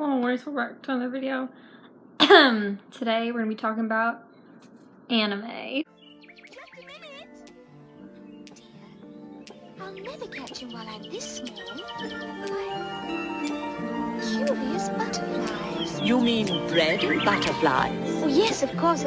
Oh, where's the back to another video? Today we're gonna be talking about anime. Just a minute. Dear, I'll never catch him while I'm this small. Why, curious butterflies. You mean bread and butterflies? Oh, yes, of course.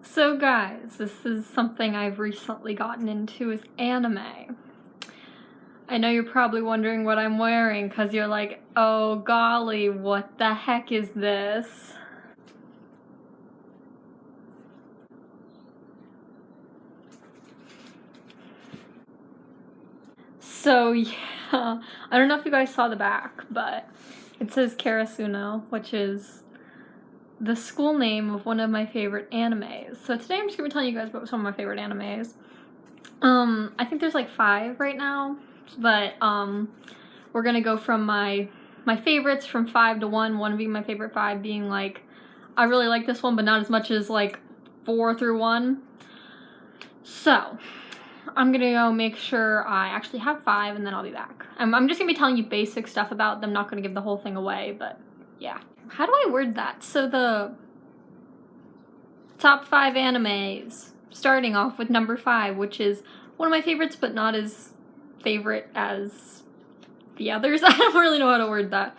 So guys, this is something I've recently gotten into, is anime. I know you're probably wondering what I'm wearing because you're like, oh golly, what the heck is this? So yeah, I don't know if you guys saw the back, but it says Karasuno, which is the school name of one of my favorite animes. So today I'm just gonna be telling you guys about some of my favorite animes. I think there's like 5 right now, but we're gonna go from my favorites from 5 to 1 being my favorite 5 being like, I really like this one, but not as much as like 4 through 1. So I'm gonna go make sure I actually have 5 and then I'll be back. I'm just gonna be telling you basic stuff about them, not gonna give the whole thing away, but yeah. How do I word that? So the top 5 animes, starting off with number 5, which is one of my favorites, but not as favorite as the others. I don't really know how to word that.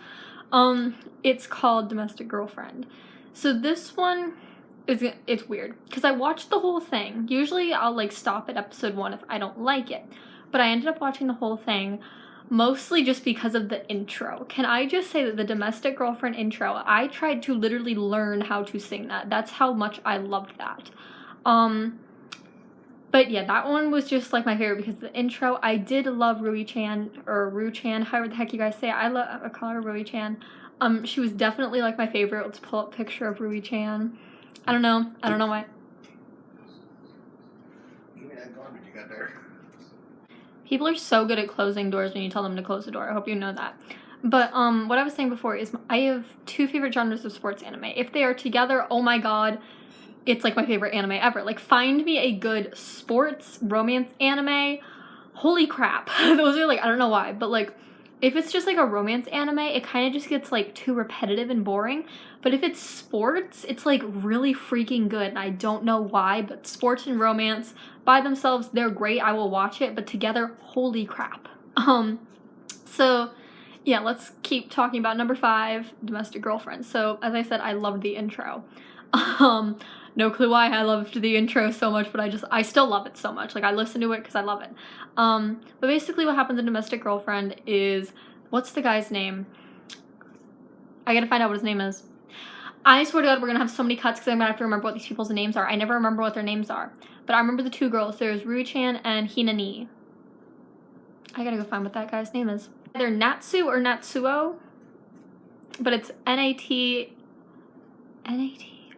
It's called Domestic Girlfriend. So this one it's weird because I watched the whole thing. Usually I'll like stop at episode 1 if I don't like it, but I ended up watching the whole thing mostly just because of the intro. Can I just say that the Domestic Girlfriend intro, I tried to literally learn how to sing that. That's how much I loved that. But yeah, that one was just like my favorite because of the intro. I did love Rui-chan, or Ru-chan, however the heck you guys say it. I call her Rui-chan. She was definitely like my favorite. Let's pull up a picture of Rui-chan. I don't know why. People are so good at closing doors when you tell them to close the door. I hope you know that. But what I was saying before is I have 2 favorite genres of sports anime. If they are together, oh my god, it's like my favorite anime ever. Like, find me a good sports romance anime. Holy crap. Those are like, I don't know why, but like, if it's just like a romance anime, it kind of just gets like too repetitive and boring. But if it's sports, it's like really freaking good. And I don't know why, but sports and romance by themselves, they're great. I will watch it, but together, holy crap. So yeah, let's keep talking about number 5, Domestic Girlfriend. So as I said, I loved the intro. No clue why I loved the intro so much, but I still love it so much. Like, I listen to it because I love it. But basically what happens in Domestic Girlfriend is, what's the guy's name? I gotta find out what his name is. I swear to God, we're gonna have so many cuts because I'm gonna have to remember what these people's names are. I never remember what their names are. But I remember the 2 girls. There's Rui-chan and Hinani. I gotta go find what that guy's name is. Either Natsu or Natsuo, but it's Natsuo,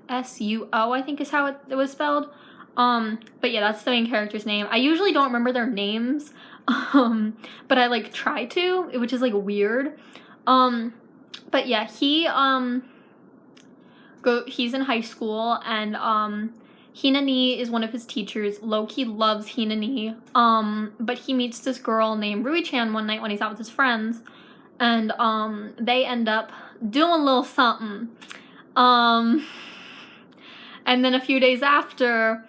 I think is how it was spelled. But yeah, that's the main character's name. I usually don't remember their names, but I like try to, which is like weird. But yeah, he's in high school, and Hinani is one of his teachers. Loki loves Hinani, but he meets this girl named Rui-chan one night when he's out with his friends, and they end up doing a little something. And then a few days after,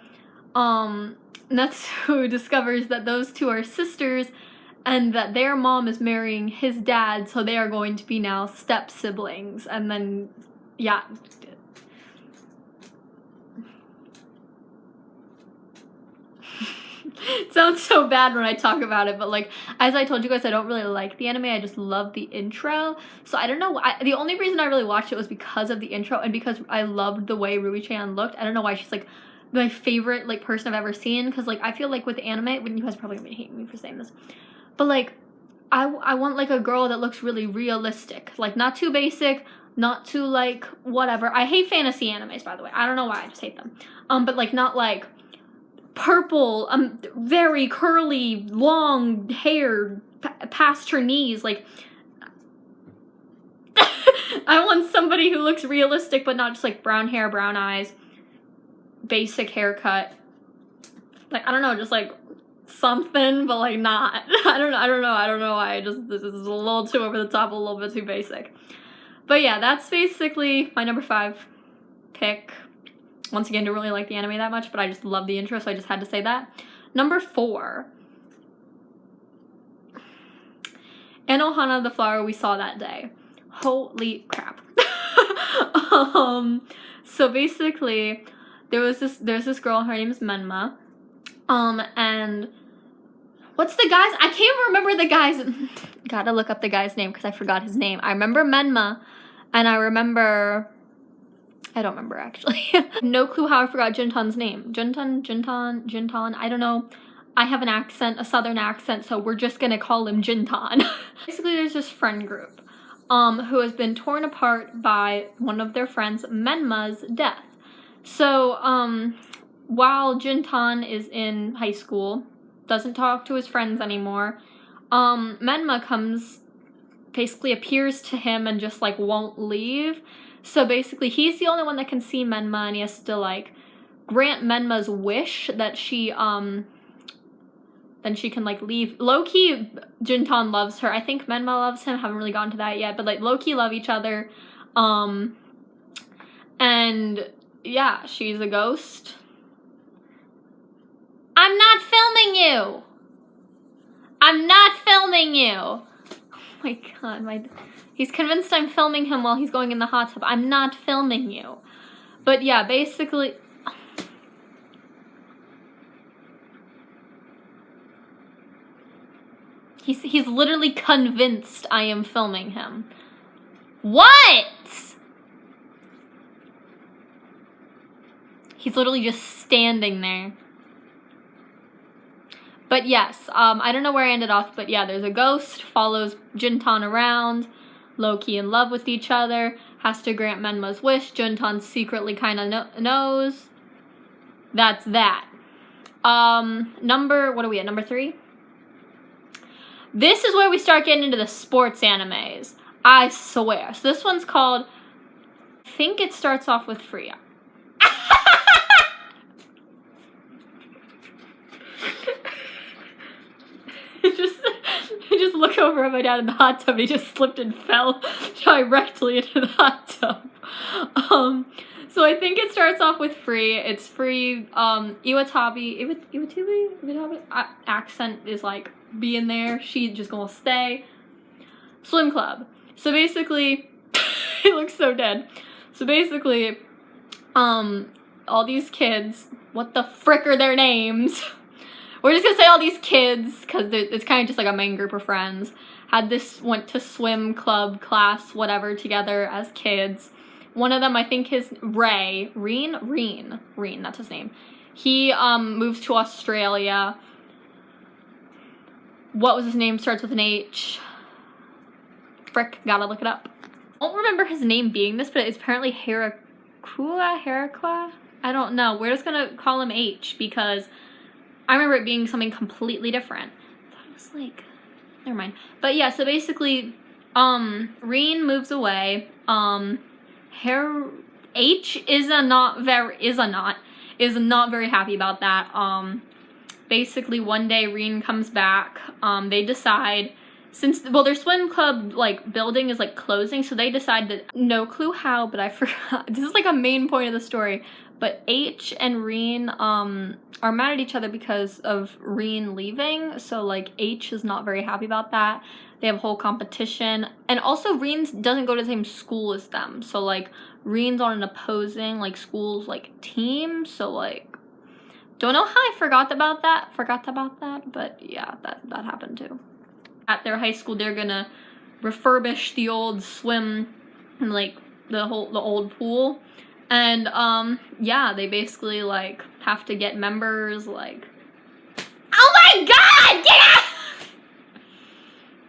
Natsu discovers that those 2 are sisters and that their mom is marrying his dad, so they are going to be now step-siblings. And then, yeah. It sounds so bad when I talk about it, but like, as I told you guys, I don't really like the anime. I just love the intro. So I don't know. The only reason I really watched it was because of the intro and because I loved the way Rui-chan looked. I don't know why she's like my favorite like person I've ever seen, because like I feel like with anime, when you guys are probably gonna hate me for saying this, but like I want like a girl that looks really realistic, like not too basic, not too, like, whatever. I hate fantasy animes, by the way. I don't know why, I just hate them. But, like, not, like, purple, very curly, long hair past her knees, like, I want somebody who looks realistic, but not just, like, brown hair, brown eyes, basic haircut. Like, I don't know, just, like, something, but, like, not. I don't know why. This is a little too over the top, a little bit too basic. But yeah, that's basically my number 5 pick. Once again, don't really like the anime that much, but I just love the intro, so I just had to say that. Number 4. Anohana, the flower we saw that day. Holy crap. So basically, there's this girl, her name's Menma. And what's the guy's? I can't remember the guy's. Gotta look up the guy's name because I forgot his name. I remember Menma, and I don't remember actually. No clue how I forgot Jintan's name. Jintan. I don't know. I have an accent, a southern accent, so we're just gonna call him Jintan. Basically, there's this friend group, who has been torn apart by one of their friends, Menma's death. So, while Jintan is in high school, doesn't talk to his friends anymore, Menma basically appears to him and just, like, won't leave. So basically, he's the only one that can see Menma, and he has to, like, grant Menma's wish that she, then she can, like, leave. Low-key, Jintan loves her. I think Menma loves him. Haven't really gotten to that yet, but, like, low-key love each other. And, yeah, she's a ghost. I'm not filming you! I'm not filming you! Oh my god, he's convinced I'm filming him while he's going in the hot tub. I'm not filming you. But yeah, basically... He's literally convinced I am filming him. What?! He's literally just standing there. But yes, I don't know where I ended off, but yeah, there's a ghost, follows Jintan around, low-key in love with each other, has to grant Menma's wish. Jintan secretly kind of knows. That's that. What are we at, number 3? This is where we start getting into the sports animes. I swear. So this one's called, I think it starts off with Freya. I just look over at my dad in the hot tub. He just slipped and fell directly into the hot tub. So I think it starts off with Free. It's Free. Iwatabi accent is like being there. She just gonna stay. Swim club. So basically, it looks so dead. So basically, all these kids. What the frick are their names? We're just gonna say all these kids, because it's kind of just like a main group of friends, went to swim club, class, whatever, together as kids. One of them, I think his, Reen, that's his name. He, moves to Australia. What was his name? Starts with an H. Frick, gotta look it up. I don't remember his name being this, but it's apparently Heracqua? I don't know. We're just gonna call him H, because I remember it being something completely different. I thought it was like, never mind. But yeah, so basically, Reen moves away. H is not very happy about that. Basically one day Reen comes back. They decide, their swim club like building is like closing, so they decide that, no clue how, but I forgot. This is like a main point of the story. But H and Reen are mad at each other because of Reen leaving. So like H is not very happy about that. They have a whole competition. And also Reen doesn't go to the same school as them. So like Reen's on an opposing like school's like team. So like, don't know how I forgot about that. But yeah, that happened too. At their high school, they're gonna refurbish the old swim, like the old pool. And, yeah, they basically, like, have to get members, like... Oh my god! Get out!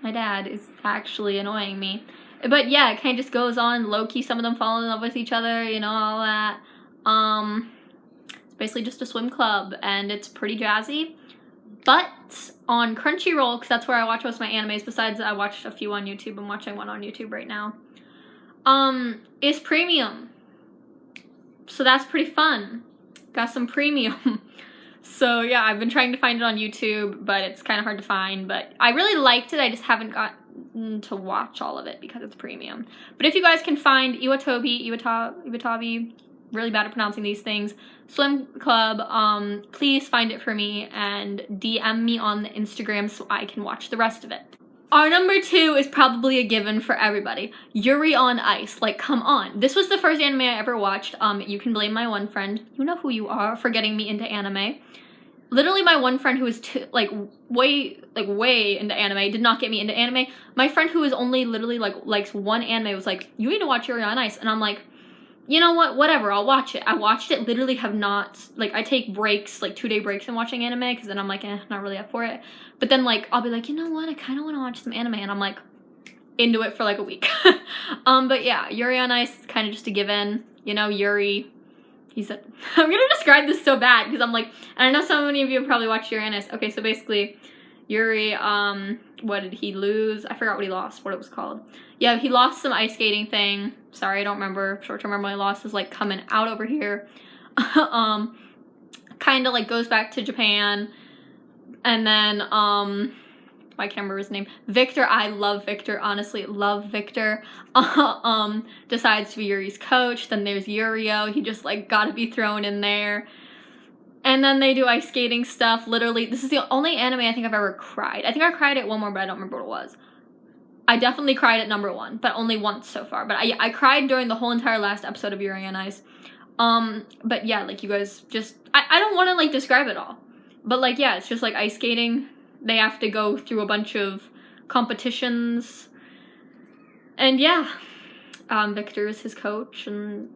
My dad is actually annoying me. But yeah, it kind of just goes on low-key. Some of them fall in love with each other, you know, all that. It's basically just a swim club, and it's pretty jazzy. But on Crunchyroll, because that's where I watch most of my animes, besides I watched a few on YouTube. I'm watching one on YouTube right now. Is premium. So that's pretty fun. Got some premium. So yeah, I've been trying to find it on YouTube, but it's kind of hard to find. But I really liked it. I just haven't gotten to watch all of it because it's premium. But if you guys can find Iwatabi, really bad at pronouncing these things, Swim Club, please find it for me and DM me on the Instagram so I can watch the rest of it. Our number 2 is probably a given for everybody. Yuri on Ice. Like, come on. This was the first anime I ever watched. You can blame my one friend, you know who you are, for getting me into anime. Literally, my one friend who was way into anime did not get me into anime. My friend who is only literally likes one anime was like, you need to watch Yuri on Ice. And I'm like, you know what, whatever, I'll watch it. I watched it, literally have not, I take breaks, 2-day breaks in watching anime, because then I'm like, not really up for it. But then, I'll be like, you know what, I kind of want to watch some anime, and I'm like, into it for a week. But yeah, Yuri on Ice, kind of just a given. You know, Yuri, he's a, I'm gonna describe this so bad, because I'm like, and I know so many of you have probably watched Yuri on Ice. Okay, so basically, Yuri, what did he lose? I forgot what he lost, what it was called. Yeah, he lost some ice skating thing. Sorry, I don't remember. Short-term memory loss is coming out over here. Kind of goes back to Japan. And then, I can't remember his name. Victor, I love Victor, honestly, love Victor. Decides to be Yuri's coach. Then there's Yurio, he just gotta be thrown in there. And then they do ice skating stuff. Literally, this is the only anime I think I've ever cried. I think I cried at one more, but I don't remember what it was. I definitely cried at number 1, but only once so far. But I cried during the whole entire last episode of Yuri on Ice. But yeah, you guys just, I don't want to describe it all. But yeah, it's just ice skating. They have to go through a bunch of competitions. And yeah, Victor is his coach, and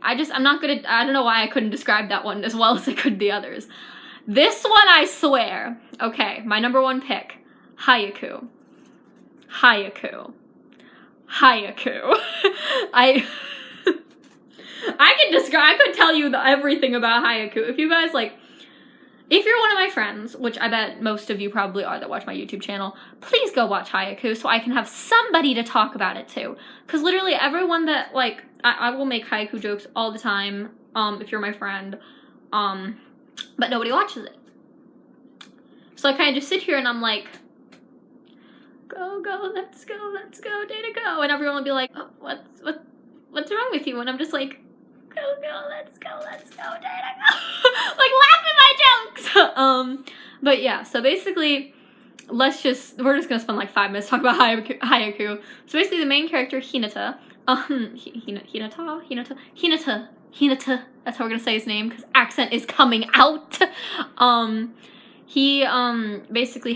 I'm not gonna, I don't know why I couldn't describe that one as well as I could the others. This one, I swear. Okay, my number 1 pick, Haikyuu. Haikyuu. I could tell you everything about Haikyuu. If you guys if you're one of my friends, which I bet most of you probably are that watch my YouTube channel, please go watch Haikyuu so I can have somebody to talk about it to. Because literally everyone that, I will make Haikyuu jokes all the time, if you're my friend, but nobody watches it. So I kind of just sit here and I'm like, go, let's go, Data, go. And everyone will be like, oh, what's wrong with you? And I'm just like, go, let's go, Data, go. Laugh at my jokes. But yeah, so basically, we're just gonna spend 5 minutes talking about Haikyuu. So basically the main character, Hinata, Hinata, that's how we're gonna say his name, because accent is coming out. He basically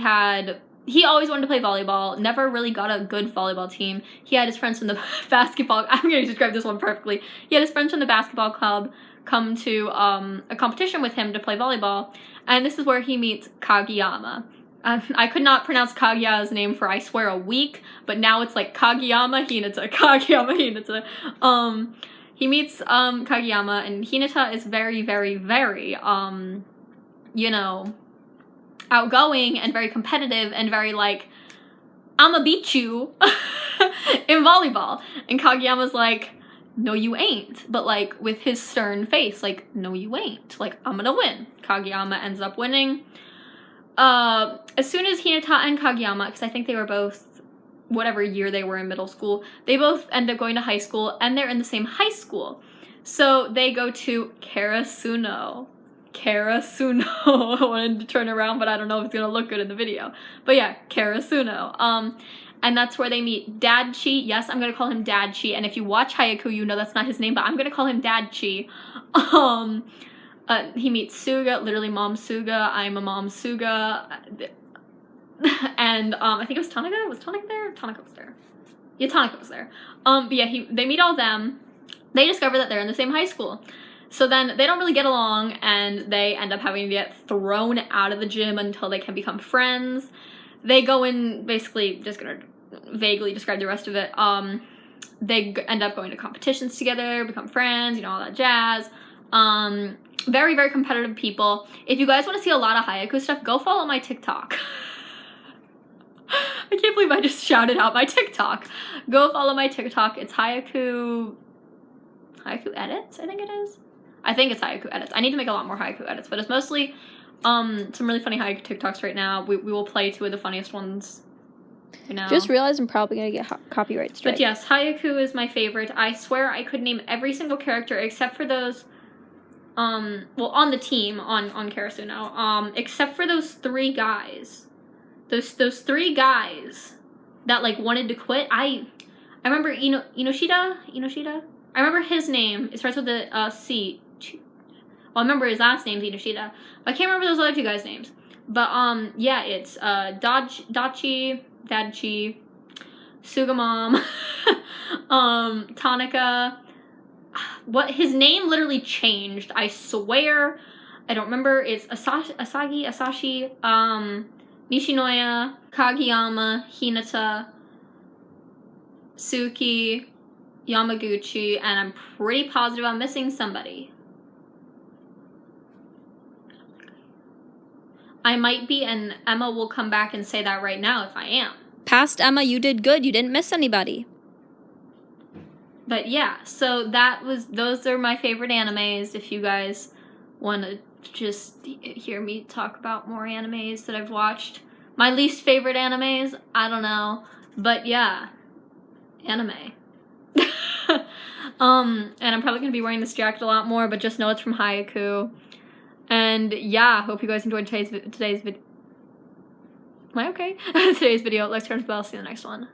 he always wanted to play volleyball, never really got a good volleyball team. He had his friends from the basketball, I'm going to describe this one perfectly. He had his friends from the basketball club come to a competition with him to play volleyball, and this is where he meets Kageyama. I could not pronounce Kageyama's name for, I swear, a week, but now it's Kageyama Hinata, Kageyama Hinata. He meets Kageyama, and Hinata is very, very, very, you know, outgoing and very competitive and very I'ma beat you in volleyball. And Kageyama's like, no you ain't, but with his stern face, no you ain't, I'm gonna win. Kageyama ends up winning. As soon as Hinata and Kageyama, because I think they were both, whatever year they were in middle school, they both end up going to high school, and they're in the same high school. So they go to Karasuno. I wanted to turn around, but I don't know if it's gonna look good in the video. But yeah, Karasuno. And that's where they meet Dadchi. Yes, I'm gonna call him Dadchi. And if you watch Haikyuu, you know that's not his name, but I'm gonna call him Dadchi. He meets Suga, literally Mom Suga. I'm a Mom Suga. And I think it was Tanaka. Was Tanaka there? Tanaka was there. Yeah, Tanaka was there. But yeah, they meet all them. They discover that they're in the same high school. So then they don't really get along, and they end up having to get thrown out of the gym until they can become friends. They go in, basically, just gonna vaguely describe the rest of it. They end up going to competitions together, become friends, you know, all that jazz. Very, very competitive people. If you guys want to see a lot of Hayaku stuff, go follow my TikTok. I can't believe I just shouted out my TikTok. Go follow my TikTok. It's Hayaku Edits, I think it is. I think it's Hayaku Edits. I need to make a lot more Hayaku Edits, but it's mostly some really funny Hayaku TikToks right now. We will play 2 of the funniest ones. You know. Just realized I'm probably gonna get copyright strike. But yes, Hayaku is my favorite. I swear I could name every single character except for those well, on the team on Karasuno, except for those 3 guys. Those 3 guys that like wanted to quit. I remember Inoshida. I remember his name. It starts with a C. Well, I remember his last name's Inoshida. But I can't remember those other 2 guys' names. But yeah, it's Dachi, Sugamom, Tanaka. What, his name literally changed. I swear. I don't remember. It's Asashi, Nishinoya, Kageyama, Hinata, Suki, Yamaguchi, and I'm pretty positive I'm missing somebody. I might be, and Emma will come back and say that right now if I am. Past Emma, you did good. You didn't miss anybody. But yeah, so those are my favorite animes. If you guys want to just hear me talk about more animes that I've watched. My least favorite animes, I don't know. But yeah, anime. And I'm probably going to be wearing this jacket a lot more, but just know it's from Hayaku. And yeah, hope you guys enjoyed today's video. Am I okay? Today's video. Let's turn to the bell. See you in the next one.